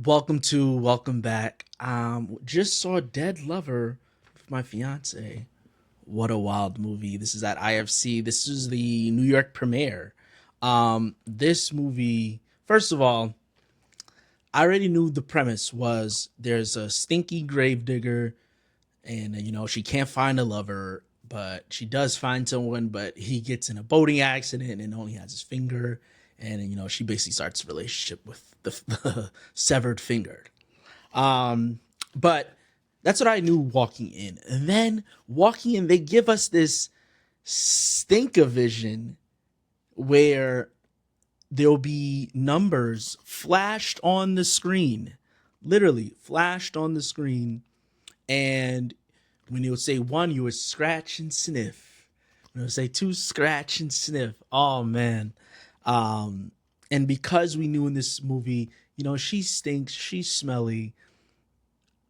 Welcome back. Just saw Dead Lover with my fiance. What a wild movie. This is at IFC. This is the New York premiere. This movie, first of all, I already knew the premise was there's a stinky gravedigger and she can't find a lover, but she does find someone, but he gets in a boating accident and only has his finger, and she basically starts a relationship with the severed finger. But that's what I knew walking in. And then walking in, they give us this stinker vision where there'll be numbers flashed on the screen, literally flashed on the screen. And when you would say one, you would scratch and sniff. When you would say two, scratch and sniff. Oh man. And because we knew in this movie, she stinks, she's smelly.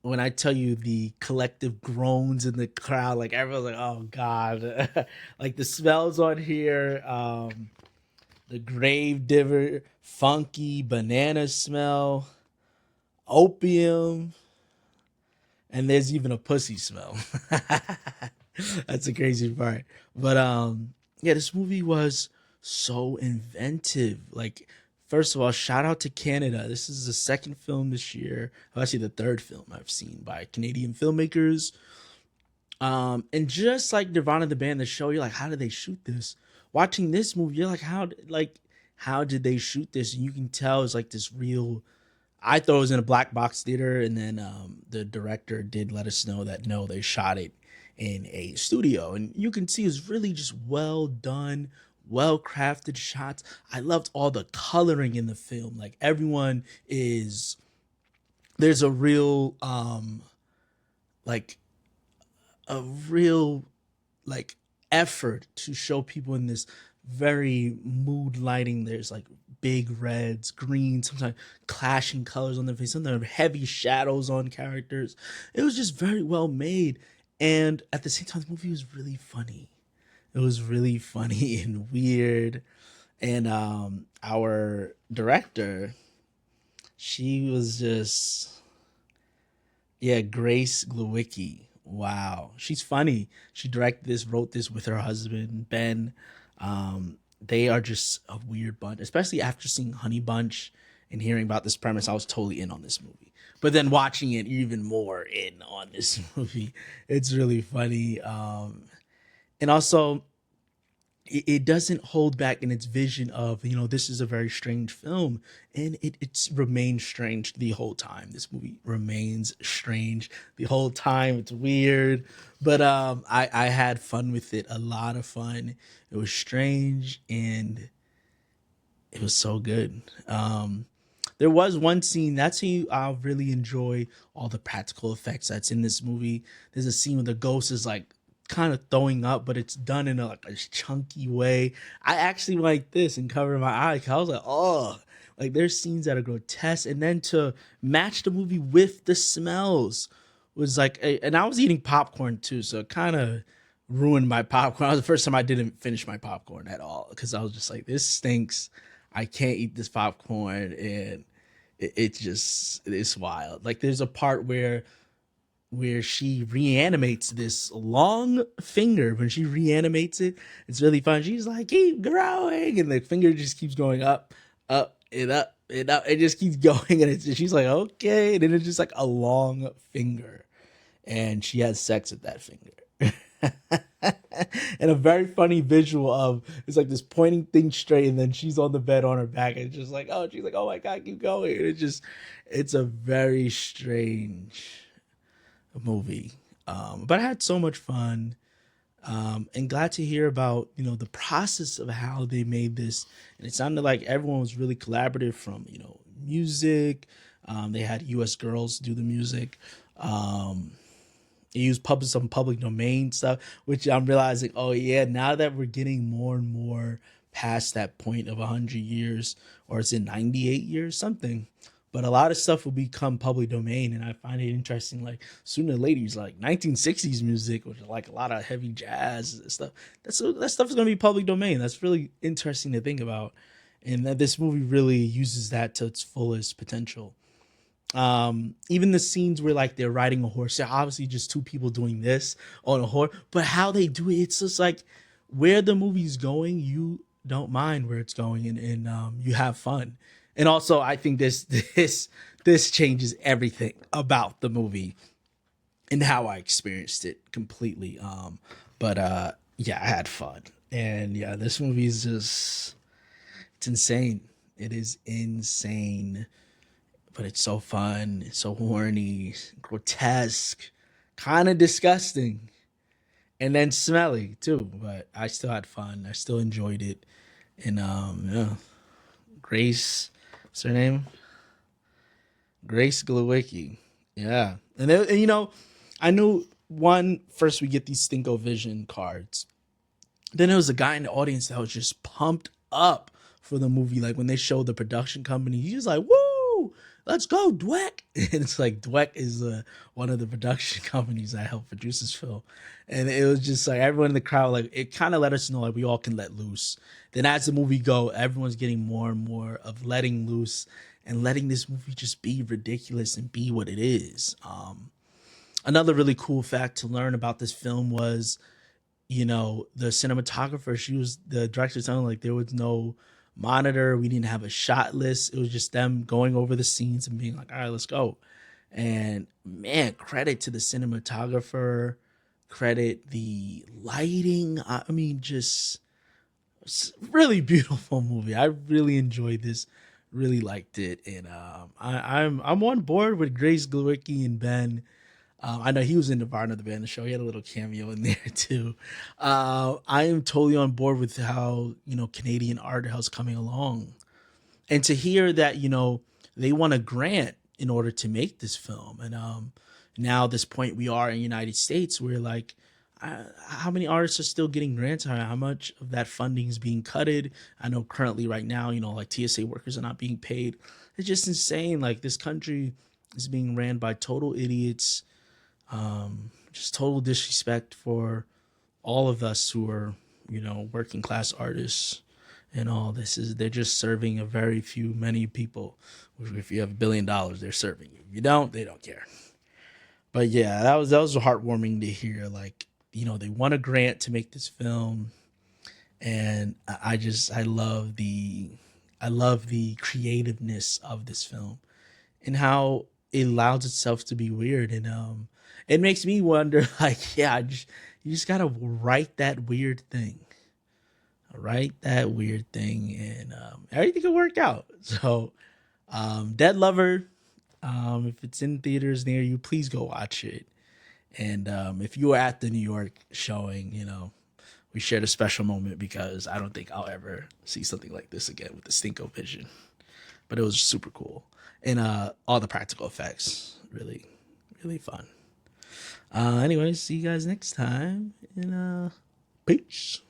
When I tell you the collective groans in the crowd, like everyone's like, "Oh God!" Like the smells on here, the grave digger, funky banana smell, opium, and there's even a pussy smell. That's the crazy part. But yeah, this movie was so inventive. Like, first of all, shout out to Canada. This is the second film this year. Well, actually, the third film I've seen by Canadian filmmakers. And just like Nirvana the band, the show, you're like, how did they shoot this? Watching this movie, you're like, how did they shoot this? And you can tell it's like this real. I thought it was in a black box theater, and then the director did let us know that no, they shot it in a studio, and you can see it's really just well done, well crafted shots. I loved all the coloring in the film. Like everyone is there's like a real like effort to show people in this very mood lighting. There's like big reds, greens, sometimes clashing colors on their face, sometimes heavy shadows on characters. It was just very well made. And at the same time, the movie was really funny. It was really funny and weird. And our director, she was just, yeah, Grace Glowicki. Wow, she's funny. She directed this, wrote this with her husband Ben. They are just a weird bunch, especially after seeing Honey Bunch and hearing about this premise. I was totally in on this movie, but then watching it, even more in on this movie. It's really funny, and also it doesn't hold back in its vision of this is a very strange film, and it's remained strange the whole time. This movie remains strange the whole time. It's weird, but I had fun with it, a lot of fun. It was strange and it was so good. There was one scene that's I really enjoy all the practical effects that's in this movie. There's a scene where the ghost is like kind of throwing up, but it's done in like a chunky way. I actually like this and cover my eye. I was like, oh, like there's scenes that are grotesque, and then to match the movie with the smells was like, and I was eating popcorn too, so it kind of ruined my popcorn. That was the first time I didn't finish my popcorn at all because I was just like, this stinks. I can't eat this popcorn, and it's wild. Like there's a part where she reanimates this long finger. When she reanimates it, it's really fun. She's like, keep growing, and the finger just keeps going up, up, and up, and up. It just keeps going, and she's like, okay, and then it's just like a long finger, and she has sex with that finger. And a very funny visual of it's like this pointing thing straight, and then she's on the bed on her back, and it's just like, oh, she's like, oh my god, keep going. And it's a very strange movie, but I had so much fun, and glad to hear about the process of how they made this. And it sounded like everyone was really collaborative, from music. They had U.S. girls do the music. They used some public domain stuff, which I'm realizing, oh yeah, now that we're getting more and more past that point of 100 years, or it's in 98 years, something. But a lot of stuff will become public domain, and I find it interesting. Like sooner or later, like 1960s music, which is like a lot of heavy jazz and stuff. That stuff is going to be public domain. That's really interesting to think about, and that this movie really uses that to its fullest potential. Even the scenes where like they're riding a horse, they're obviously just two people doing this on a horse, but how they do it, it's just like where the movie's going, you don't mind where it's going, and you have fun. And also, I think this changes everything about the movie and how I experienced it completely. But yeah, I had fun, and yeah, this movie is just it's insane. It is insane, but it's so fun. It's so horny, grotesque, kind of disgusting, and then smelly too. But I still had fun. I still enjoyed it, and yeah, Grace, what's her name? Grace Glowicki. Yeah, and you know, I knew one first we get these Stinko Vision cards. Then there was a guy in the audience that was just pumped up for the movie. Like when they showed the production company, he was like, "Woo, let's go, Dweck!" And it's like Dweck is one of the production companies that helped produce this film, and it was just like everyone in the crowd, like it kind of let us know like we all can let loose. Then as the movie go, everyone's getting more and more of letting loose and letting this movie just be ridiculous and be what it is. Another really cool fact to learn about this film was, you know, the cinematographer, she was the director telling like there was no monitor, we didn't have a shot list, it was just them going over the scenes and being like, all right, let's go. And man, credit to the cinematographer, credit the lighting. I mean, just really beautiful movie. I really enjoyed this, really liked it, and I'm on board with Grace Glowicki and Ben. I know he was in the Barn of the Band show. He had a little cameo in there too. I am totally on board with how, you know, Canadian art house coming along, and to hear that, you know, they won a grant in order to make this film, and now this point we are in the United States where like how many artists are still getting grants? How much of that funding is being cutted? I know currently right now, you know, like TSA workers are not being paid. It's just insane. Like this country is being ran by total idiots, just total disrespect for all of us who are, you know, working class artists and all. This is they're just serving a very few many people. If you have $1 billion, they're serving you. If you don't, they don't care. But yeah, that was heartwarming to hear. Like, you know, they won a grant to make this film, and I love the creativeness of this film and how it allows itself to be weird, and it makes me wonder like, yeah, you just gotta write that weird thing, and everything will work out. So Dead Lover, if it's in theaters near you, please go watch it. And if you were at the New York showing, you know, we shared a special moment because I don't think I'll ever see something like this again with the Stinko Vision. But it was super cool, and all the practical effects really, really fun. Anyways, see you guys next time, and peace.